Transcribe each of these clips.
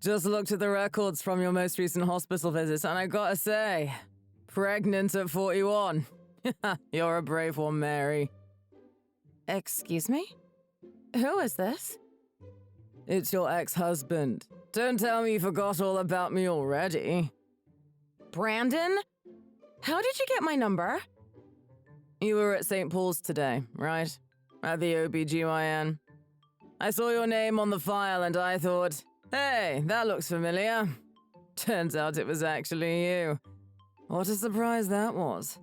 Just looked at the records from your most recent hospital visit, and I gotta say, pregnant at 41. You're a brave one, Mary. Excuse me? Who is this? It's your ex-husband. Don't tell me you forgot all about me already. Brandon? How did you get my number? You were at St. Paul's today, right? At the OBGYN. I saw your name on the file and I thought, hey, that looks familiar. Turns out it was actually you. What a surprise that was.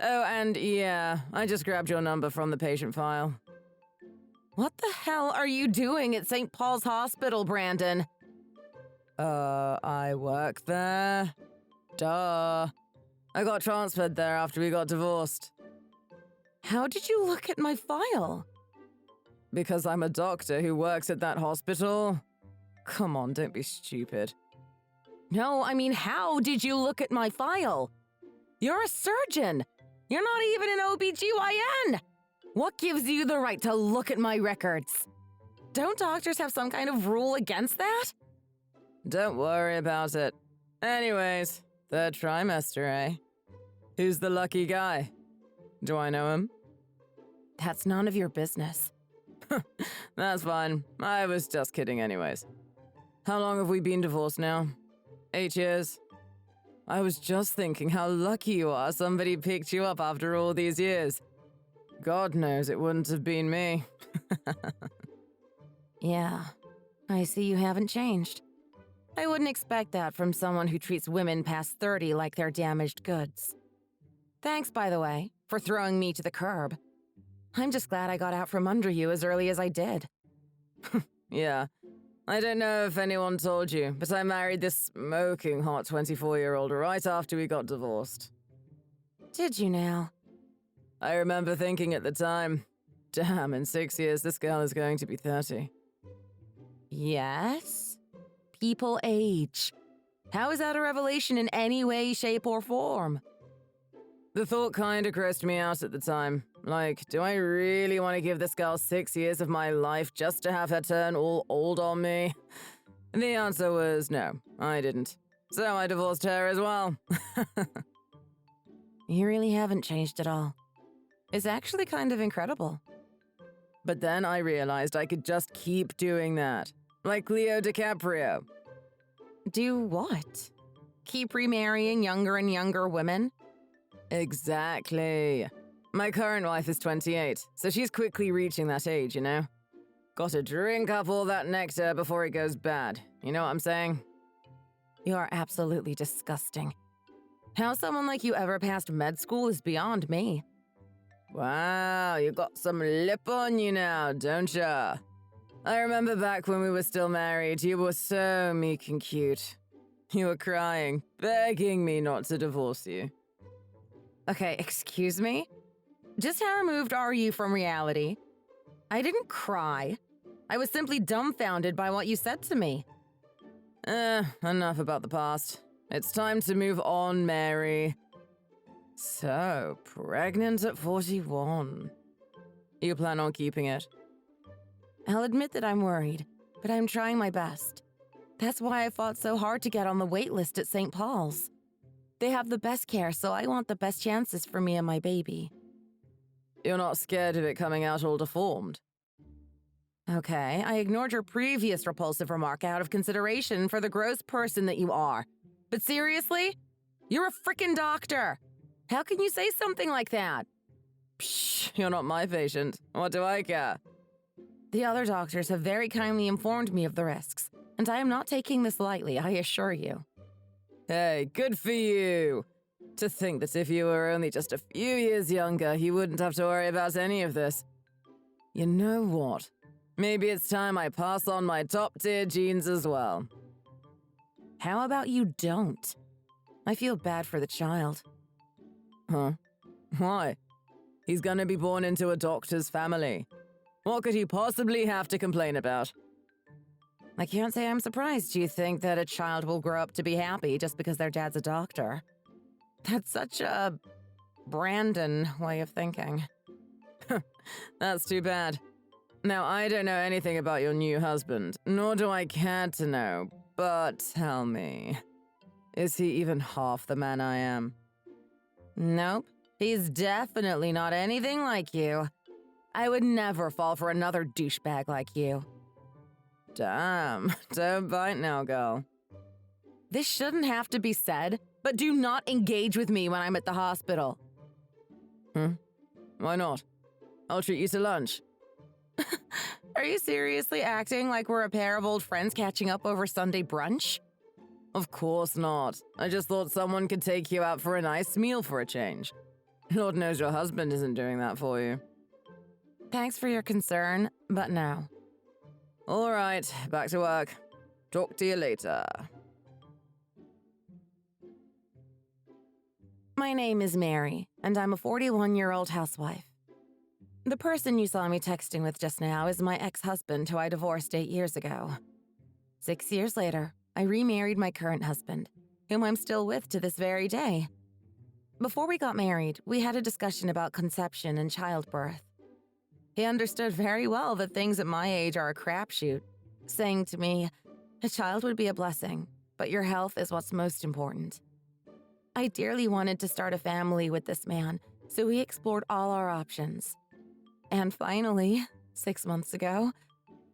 Oh, and yeah, I just grabbed your number from the patient file. What the hell are you doing at St. Paul's Hospital, Brandon? I work there. Duh. I got transferred there after we got divorced. How did you look at my file? Because I'm a doctor who works at that hospital. Come on, don't be stupid. No, I mean, how did you look at my file? You're a surgeon. You're not even an OBGYN. What gives you the right to look at my records? Don't doctors have some kind of rule against that? Don't worry about it. Anyways, third trimester, eh? Who's the lucky guy? Do I know him? That's none of your business. That's fine. I was just kidding anyways. How long have we been divorced now? 8 years? I was just thinking how lucky you are somebody picked you up after all these years. God knows it wouldn't have been me. Yeah, I see you haven't changed. I wouldn't expect that from someone who treats women past 30 like they're damaged goods. Thanks, by the way, for throwing me to the curb. I'm just glad I got out from under you as early as I did. Yeah. I don't know if anyone told you, but I married this smoking hot 24-year-old right after we got divorced. Did you now? I remember thinking at the time, damn, in 6 years this girl is going to be 30. Yes? People age. How is that a revelation in any way, shape, or form? The thought kinda grossed me out at the time. Like, do I really want to give this girl 6 years of my life just to have her turn all old on me? The answer was no, I didn't. So I divorced her as well. You really haven't changed at all. It's actually kind of incredible. But then I realized I could just keep doing that. Like Leo DiCaprio. Do what? Keep remarrying younger and younger women? Exactly. My current wife is 28, so she's quickly reaching that age, you know? Gotta drink up all that nectar before it goes bad. You know what I'm saying? You are absolutely disgusting. How someone like you ever passed med school is beyond me. Wow, you got some lip on you now, don't ya? I remember back when we were still married, you were so meek and cute. You were crying, begging me not to divorce you. Okay, excuse me? Just how removed are you from reality? I didn't cry. I was simply dumbfounded by what you said to me. Enough about the past. It's time to move on, Mary. So, pregnant at 41. You plan on keeping it? I'll admit that I'm worried, but I'm trying my best. That's why I fought so hard to get on the wait list at St. Paul's. They have the best care, so I want the best chances for me and my baby. You're not scared of it coming out all deformed? Okay, I ignored your previous repulsive remark out of consideration for the gross person that you are. But seriously? You're a frickin' doctor! How can you say something like that? Psh, you're not my patient. What do I care? The other doctors have very kindly informed me of the risks, and I am not taking this lightly, I assure you. Hey, good for you! To think that if you were only just a few years younger, you wouldn't have to worry about any of this. You know what? Maybe it's time I pass on my top-tier genes as well. How about you don't? I feel bad for the child. Huh? Why? He's gonna be born into a doctor's family. What could he possibly have to complain about? I can't say I'm surprised you think that a child will grow up to be happy just because their dad's a doctor. That's such a Brandon way of thinking. That's too bad. Now, I don't know anything about your new husband, nor do I care to know, But tell me, is he even half the man I am? Nope. He's definitely not anything like you. I would never fall for another douchebag like you. Damn, don't bite now, girl. This shouldn't have to be said, but do not engage with me when I'm at the hospital. Why not? I'll treat you to lunch. Are you seriously acting like we're a pair of old friends catching up over Sunday brunch? Of course not. I just thought someone could take you out for a nice meal for a change. Lord knows your husband isn't doing that for you. Thanks for your concern, but no. All right, back to work. Talk to you later. My name is Mary, and I'm a 41-year-old housewife. The person you saw me texting with just now is my ex-husband who I divorced 8 years ago. 6 years later, I remarried my current husband, whom I'm still with to this very day. Before we got married, we had a discussion about conception and childbirth. He understood very well that things at my age are a crapshoot, saying to me, "A child would be a blessing, but your health is what's most important." I dearly wanted to start a family with this man, so we explored all our options. And finally, 6 months ago,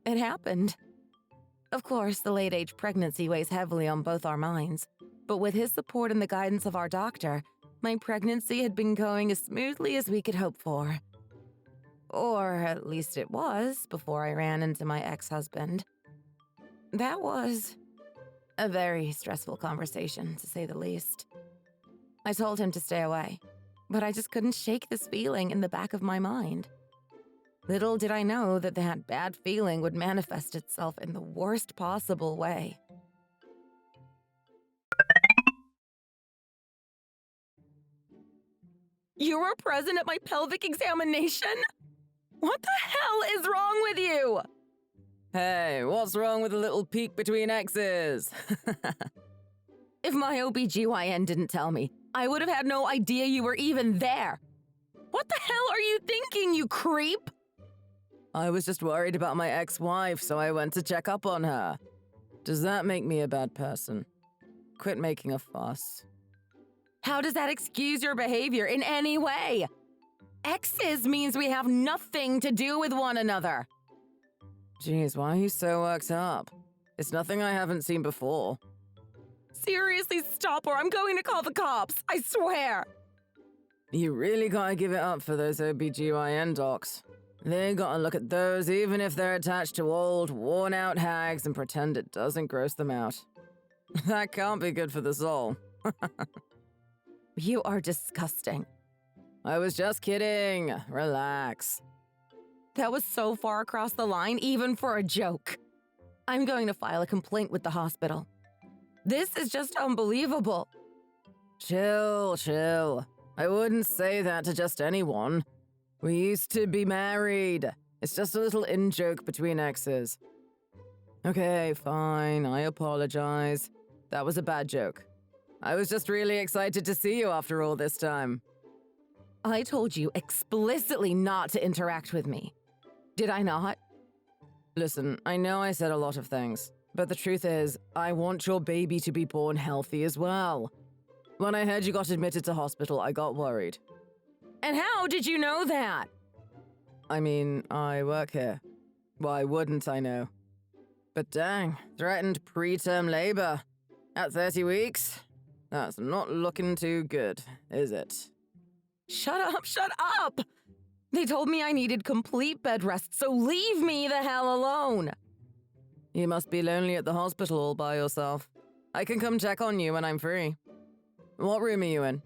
it happened. Of course, the late-age pregnancy weighs heavily on both our minds, but with his support and the guidance of our doctor, my pregnancy had been going as smoothly as we could hope for. Or at least it was before I ran into my ex-husband. That was a very stressful conversation, to say the least. I told him to stay away, but I just couldn't shake this feeling in the back of my mind. Little did I know that that bad feeling would manifest itself in the worst possible way. You were present at my pelvic examination? What the hell is wrong with you? Hey, what's wrong with a little peek between exes? If my OBGYN didn't tell me, I would have had no idea you were even there. What the hell are you thinking, you creep? I was just worried about my ex-wife, so I went to check up on her. Does that make me a bad person? Quit making a fuss. How does that excuse your behavior in any way? Exes means we have nothing to do with one another. Jeez, why are you so worked up? It's nothing I haven't seen before. Seriously, stop or I'm going to call the cops, I swear. You really gotta give it up for those OBGYN docs. They gotta look at those even if they're attached to old, worn-out hags and pretend it doesn't gross them out. That can't be good for the soul. You are disgusting. I was just kidding. Relax. That was so far across the line, even for a joke. I'm going to file a complaint with the hospital. This is just unbelievable. Chill, chill. I wouldn't say that to just anyone. We used to be married. It's just a little in-joke between exes. Okay, fine, I apologize. That was a bad joke. I was just really excited to see you after all this time. I told you explicitly not to interact with me. Did I not? Listen, I know I said a lot of things, but the truth is, I want your baby to be born healthy as well. When I heard you got admitted to hospital, I got worried. And how did you know that? I mean, I work here. Why wouldn't I know? But dang, threatened preterm labor. At 30 weeks? That's not looking too good, is it? Shut up, shut up! They told me I needed complete bed rest, so leave me the hell alone! You must be lonely at the hospital all by yourself. I can come check on you when I'm free. What room are you in?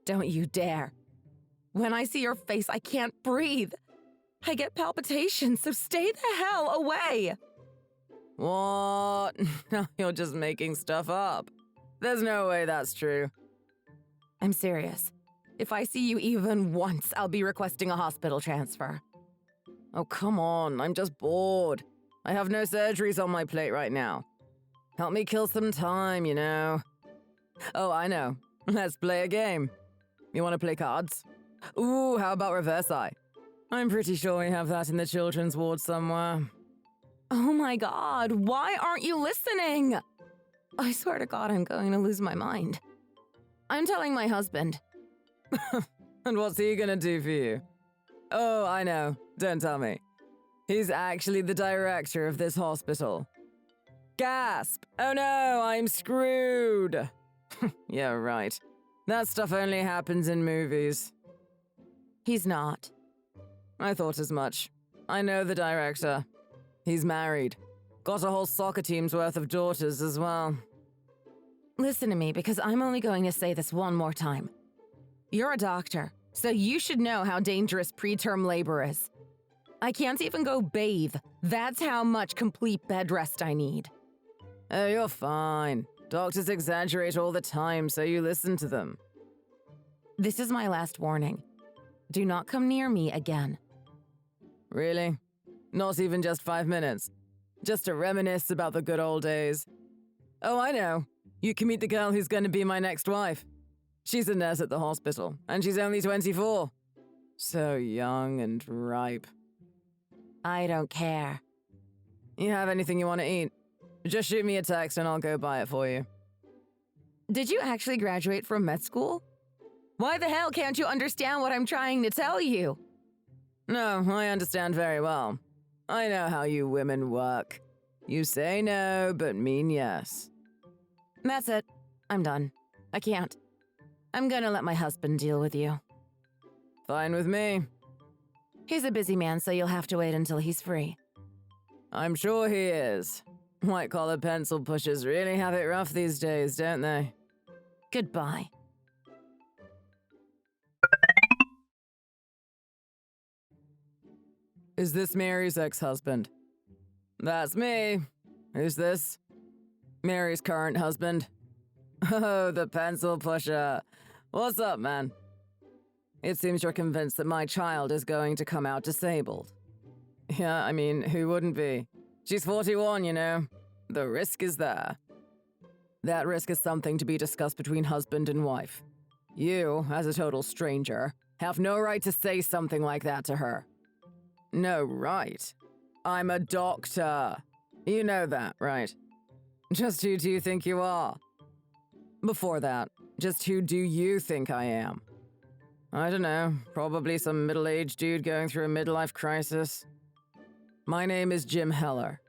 Don't you dare. When I see your face, I can't breathe. I get palpitations, so stay the hell away! What? Now you're just making stuff up. There's no way that's true. I'm serious. If I see you even once, I'll be requesting a hospital transfer. Oh, come on. I'm just bored. I have no surgeries on my plate right now. Help me kill some time, you know. Oh, I know. Let's play a game. You want to play cards? Ooh, how about reverse eye? I'm pretty sure we have that in the children's ward somewhere. Oh my God, why aren't you listening? I swear to God, I'm going to lose my mind. I'm telling my husband. And what's he gonna do for you? Oh, I know. Don't tell me. He's actually the director of this hospital. Gasp! Oh no, I'm screwed! Yeah, right. That stuff only happens in movies. He's not. I thought as much. I know the director. He's married. Got a whole soccer team's worth of daughters as well. Listen to me, because I'm only going to say this one more time. You're a doctor, so you should know how dangerous preterm labor is. I can't even go bathe. That's how much complete bed rest I need. Oh, you're fine. Doctors exaggerate all the time, so you listen to them. This is my last warning. Do not come near me again. Really? Not even just 5 minutes? Just to reminisce about the good old days? Oh, I know. You can meet the girl who's going to be my next wife. She's a nurse at the hospital, and she's only 24. So young and ripe. I don't care. You have anything you want to eat? Just shoot me a text and I'll go buy it for you. Did you actually graduate from med school? Why the hell can't you understand what I'm trying to tell you? No, I understand very well. I know how you women work. You say no, but mean yes. That's it. I'm done. I can't. I'm gonna let my husband deal with you. Fine with me. He's a busy man, so you'll have to wait until he's free. I'm sure he is. White-collar pencil pushers really have it rough these days, don't they? Goodbye. Is this Mary's ex-husband? That's me. Who's this? Mary's current husband. Oh, the pencil pusher. What's up, man? It seems you're convinced that my child is going to come out disabled. Yeah, I mean, who wouldn't be? She's 41, you know. The risk is there. That risk is something to be discussed between husband and wife. You, as a total stranger, have no right to say something like that to her. No right? I'm a doctor. You know that, right? Just who do you think you are? Before that, just who do you think I am? I don't know, probably some middle-aged dude going through a midlife crisis. My name is Jim Heller.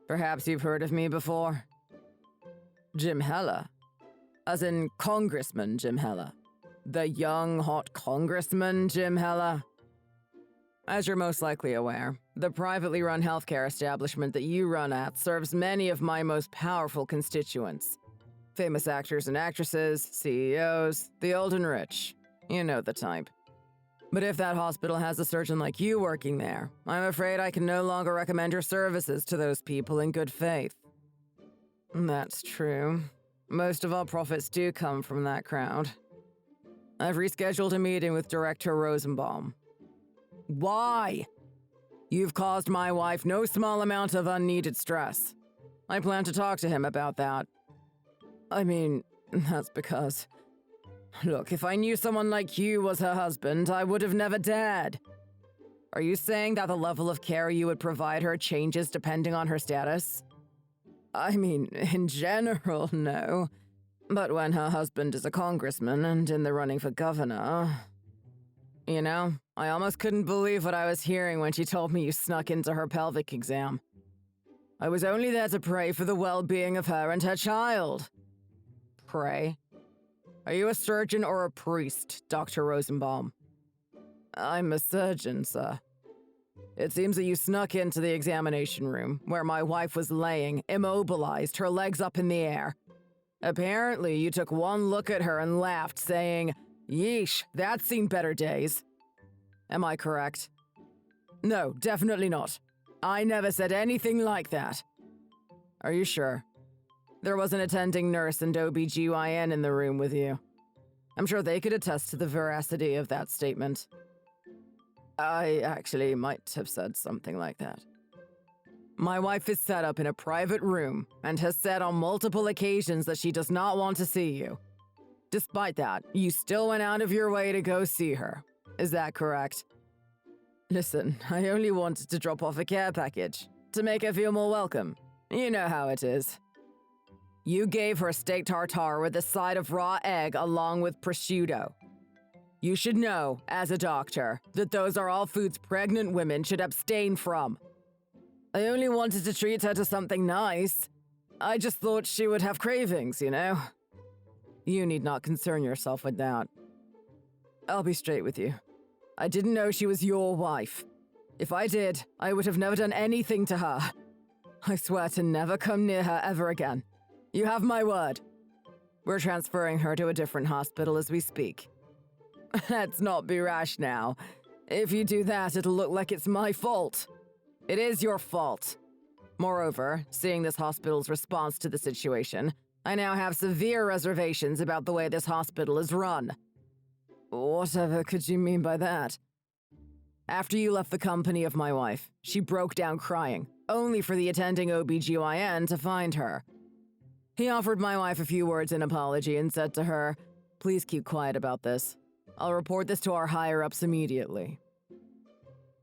Perhaps you've heard of me before? Jim Heller? As in Congressman Jim Heller. The young, hot congressman Jim Heller. As you're most likely aware, the privately run healthcare establishment that you run at serves many of my most powerful constituents. Famous actors and actresses, CEOs, the old and rich. You know the type. But if that hospital has a surgeon like you working there, I'm afraid I can no longer recommend your services to those people in good faith. That's true. Most of our profits do come from that crowd. I've rescheduled a meeting with Director Rosenbaum. Why? You've caused my wife no small amount of unneeded stress. I plan to talk to him about that. I mean, that's because... Look, if I knew someone like you was her husband, I would have never dared. Are you saying that the level of care you would provide her changes depending on her status? I mean, in general, no. But when her husband is a congressman and in the running for governor... You know, I almost couldn't believe what I was hearing when she told me you snuck into her pelvic exam. I was only there to pray for the well-being of her and her child. Pray? Are you a surgeon or a priest, Dr. Rosenbaum? I'm a surgeon, sir. It seems that you snuck into the examination room, where my wife was laying, immobilized, her legs up in the air. Apparently, you took one look at her and laughed, saying, "Yeesh, that's seen better days." Am I correct? No, definitely not. I never said anything like that. Are you sure? There was an attending nurse and OBGYN in the room with you. I'm sure they could attest to the veracity of that statement. I actually might have said something like that. My wife is set up in a private room and has said on multiple occasions that she does not want to see you. Despite that, you still went out of your way to go see her. Is that correct? Listen, I only wanted to drop off a care package. To make her feel more welcome. You know how it is. You gave her steak tartare with a side of raw egg along with prosciutto. You should know, as a doctor, that those are all foods pregnant women should abstain from. I only wanted to treat her to something nice. I just thought she would have cravings, you know? You need not concern yourself with that. I'll be straight with you. I didn't know she was your wife. If I did, I would have never done anything to her. I swear to never come near her ever again. You have my word. We're transferring her to a different hospital as we speak. Let's not be rash now. If you do that, it'll look like it's my fault. It is your fault. Moreover, seeing this hospital's response to the situation, I now have severe reservations about the way this hospital is run. Whatever could you mean by that? After you left the company of my wife, she broke down crying, only for the attending OBGYN to find her. He offered my wife a few words in apology and said to her, "Please keep quiet about this. I'll report this to our higher-ups immediately."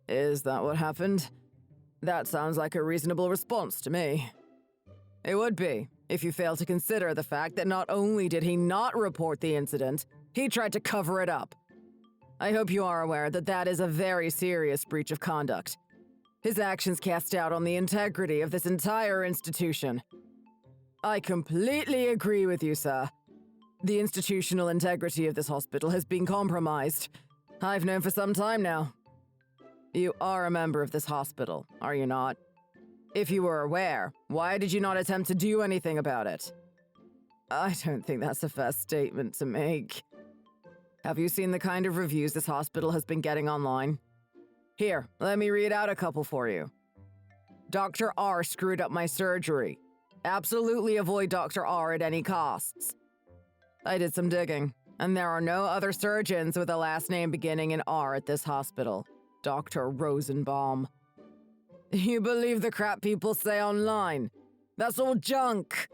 Is that what happened? That sounds like a reasonable response to me. It would be, if you fail to consider the fact that not only did he not report the incident, he tried to cover it up. I hope you are aware that that is a very serious breach of conduct. His actions cast doubt on the integrity of this entire institution. I completely agree with you, sir. The institutional integrity of this hospital has been compromised. I've known for some time now. You are a member of this hospital, are you not? If you were aware, why did you not attempt to do anything about it? I don't think that's a fair statement to make. Have you seen the kind of reviews this hospital has been getting online? Here, let me read out a couple for you. Dr. R screwed up my surgery. Absolutely avoid Dr. R at any costs. I did some digging, and there are no other surgeons with a last name beginning in R at this hospital. Dr. Rosenbaum. You believe the crap people say online? That's all junk!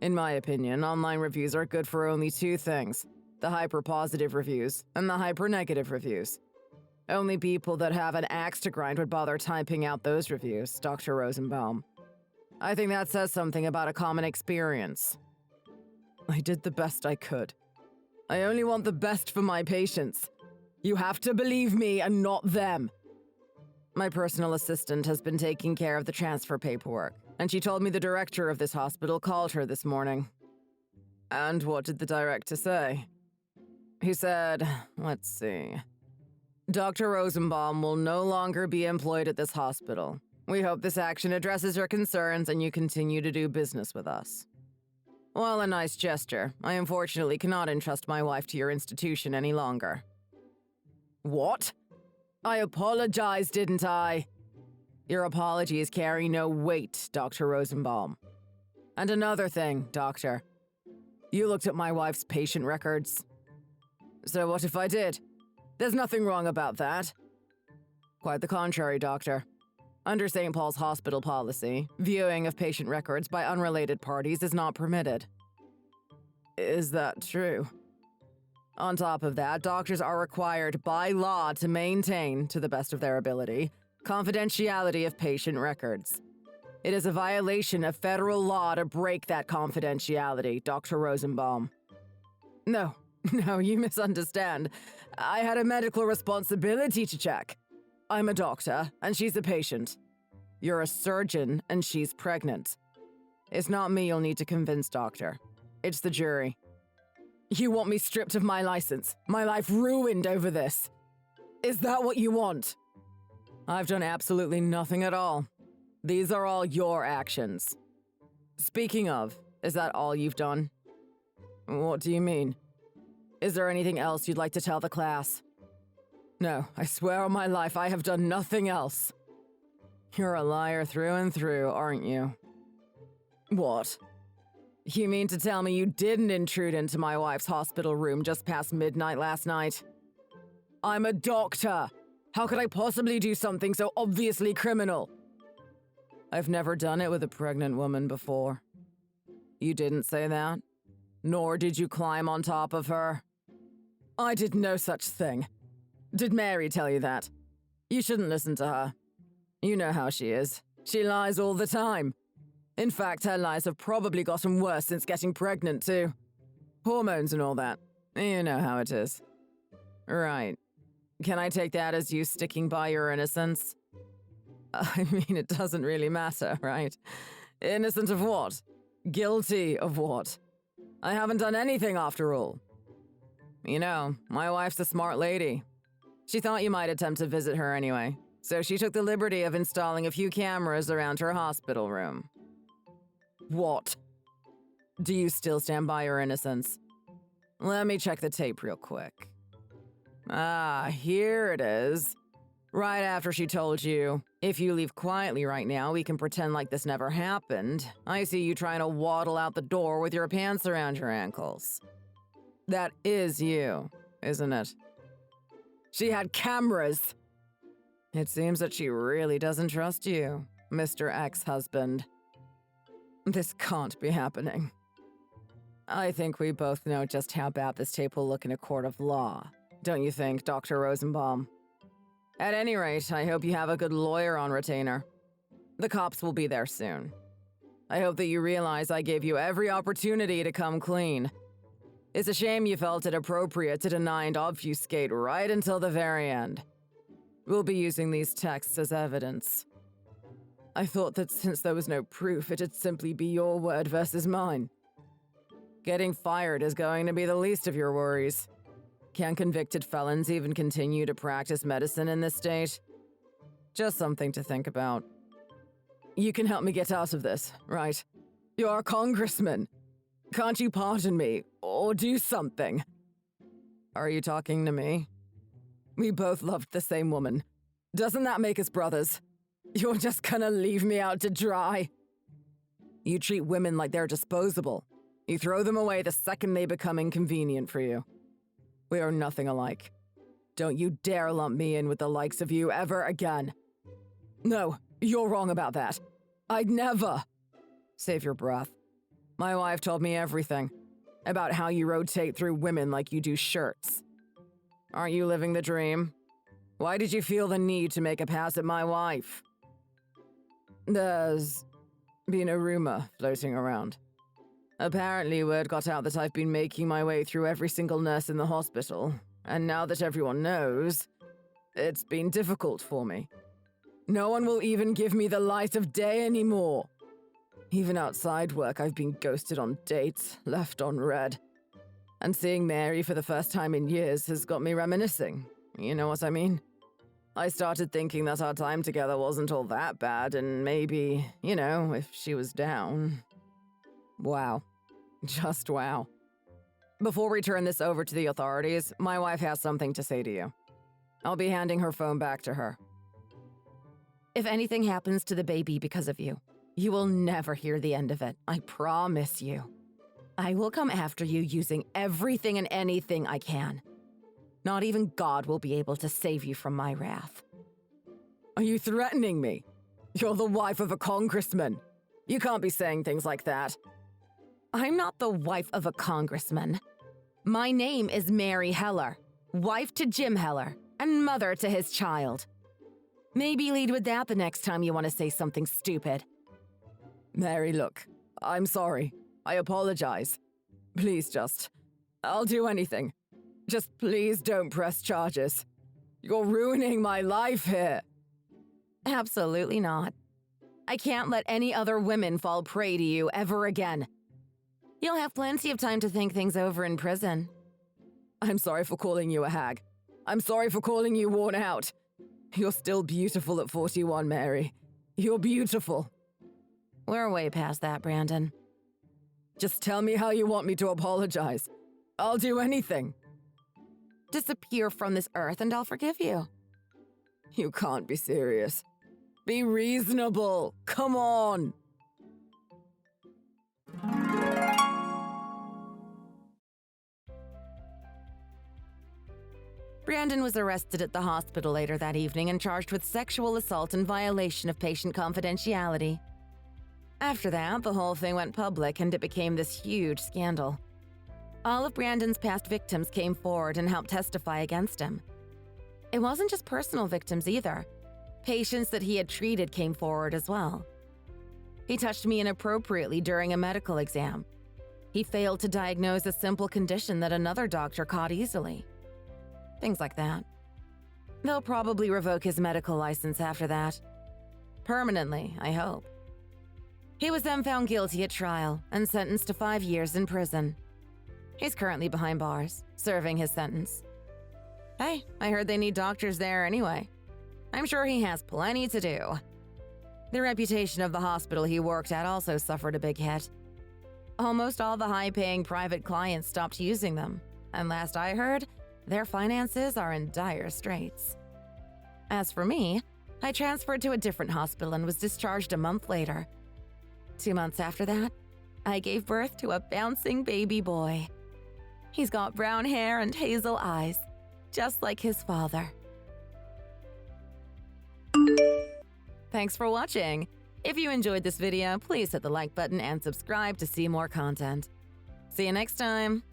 In my opinion, online reviews are good for only two things: the hyper-positive reviews and the hyper-negative reviews. Only people that have an axe to grind would bother typing out those reviews, Dr. Rosenbaum. I think that says something about a common experience. I did the best I could. I only want the best for my patients. You have to believe me and not them. My personal assistant has been taking care of the transfer paperwork, and she told me the director of this hospital called her this morning. And what did the director say? He said, let's see. Dr. Rosenbaum will no longer be employed at this hospital. We hope this action addresses your concerns and you continue to do business with us. While a nice gesture, I unfortunately cannot entrust my wife to your institution any longer. What? I apologized, didn't I? Your apologies carry no weight, Dr. Rosenbaum. And another thing, Doctor. You looked at my wife's patient records. So what if I did? There's nothing wrong about that. Quite the contrary, Doctor. Under St. Paul's hospital policy, viewing of patient records by unrelated parties is not permitted. Is that true? On top of that, doctors are required by law to maintain, to the best of their ability, confidentiality of patient records. It is a violation of federal law to break that confidentiality, Dr. Rosenbaum. No, you misunderstand. I had a medical responsibility to check. I'm a doctor, and she's a patient. You're a surgeon, and she's pregnant. It's not me you'll need to convince, Doctor. It's the jury. You want me stripped of my license, my life ruined over this? Is that what you want? I've done absolutely nothing at all. These are all your actions. Speaking of, is that all you've done? What do you mean? Is there anything else you'd like to tell the class? No, I swear on my life I have done nothing else. You're a liar through and through, aren't you? What? You mean to tell me you didn't intrude into my wife's hospital room just past midnight last night? I'm a doctor! How could I possibly do something so obviously criminal? I've never done it with a pregnant woman before. You didn't say that? Nor did you climb on top of her? I did no such thing. Did Mary tell you that? You shouldn't listen to her. You know how she is. She lies all the time. In fact, her lies have probably gotten worse since getting pregnant, too. Hormones and all that. You know how it is. Right. Can I take that as you sticking by your innocence? I mean, it doesn't really matter, right? Innocent of what? Guilty of what? I haven't done anything after all. You know, my wife's a smart lady. She thought you might attempt to visit her anyway, so she took the liberty of installing a few cameras around her hospital room. What? Do you still stand by your innocence? Let me check the tape real quick. Ah, here it is. Right after she told you, if you leave quietly right now, we can pretend like this never happened. I see you trying to waddle out the door with your pants around your ankles. That is you, isn't it? She had cameras. It seems that she really doesn't trust you, Mr. Ex-husband. This can't be happening. I think we both know just how bad this tape will look in a court of law. Don't you think, Dr. Rosenbaum? At any rate, I hope you have a good lawyer on retainer. The cops will be there soon. I hope that you realize I gave you every opportunity to come clean. It's a shame you felt it appropriate to deny and obfuscate right until the very end. We'll be using these texts as evidence. I thought that since there was no proof, it'd simply be your word versus mine. Getting fired is going to be the least of your worries. Can convicted felons even continue to practice medicine in this state? Just something to think about. You can help me get out of this, right? You're a congressman. Can't you pardon me, or do something? Are you talking to me? We both loved the same woman. Doesn't that make us brothers? You're just gonna leave me out to dry? You treat women like they're disposable. You throw them away the second they become inconvenient for you. We are nothing alike. Don't you dare lump me in with the likes of you ever again. No, you're wrong about that. I'd never. Save your breath. My wife told me everything. About how you rotate through women like you do shirts. Aren't you living the dream? Why did you feel the need to make a pass at my wife? There's been a rumor floating around. Apparently, word got out that I've been making my way through every single nurse in the hospital, and now that everyone knows, it's been difficult for me. No one will even give me the light of day anymore. Even outside work, I've been ghosted on dates, left on red. And seeing Mary for the first time in years has got me reminiscing. You know what I mean? I started thinking that our time together wasn't all that bad, and maybe, you know, if she was down. Wow. Just wow. Before we turn this over to the authorities, my wife has something to say to you. I'll be handing her phone back to her. If anything happens to the baby because of you, you will never hear the end of it. I promise you. I will come after you using everything and anything I can. Not even God will be able to save you from my wrath. Are you threatening me? You're the wife of a congressman. You can't be saying things like that. I'm not the wife of a congressman. My name is Mary Heller, wife to Jim Heller, and mother to his child. Maybe lead with that the next time you want to say something stupid. Mary, look, I'm sorry. I apologize. Please I'll do anything. Just please don't press charges. You're ruining my life here. Absolutely not. I can't let any other women fall prey to you ever again. You'll have plenty of time to think things over in prison. I'm sorry for calling you a hag. I'm sorry for calling you worn out. You're still beautiful at 41, Mary. You're beautiful. We're way past that, Brandon. Just tell me how you want me to apologize. I'll do anything. Disappear from this earth and I'll forgive you. You can't be serious. Be reasonable. Come on. Brandon was arrested at the hospital later that evening and charged with sexual assault and violation of patient confidentiality. After that, the whole thing went public and it became this huge scandal. All of Brandon's past victims came forward and helped testify against him. It wasn't just personal victims either. Patients that he had treated came forward as well. He touched me inappropriately during a medical exam. He failed to diagnose a simple condition that another doctor caught easily. Things like that. They'll probably revoke his medical license after that. Permanently, I hope. He was then found guilty at trial and sentenced to 5 years in prison. He's currently behind bars, serving his sentence. Hey, I heard they need doctors there anyway. I'm sure he has plenty to do. The reputation of the hospital he worked at also suffered a big hit. Almost all the high-paying private clients stopped using them, and last I heard, their finances are in dire straits. As for me, I transferred to a different hospital and was discharged a month later. 2 months after that, I gave birth to a bouncing baby boy. He's got brown hair and hazel eyes, just like his father. Thanks for watching. If you enjoyed this video, please hit the like button and subscribe to see more content. See you next time.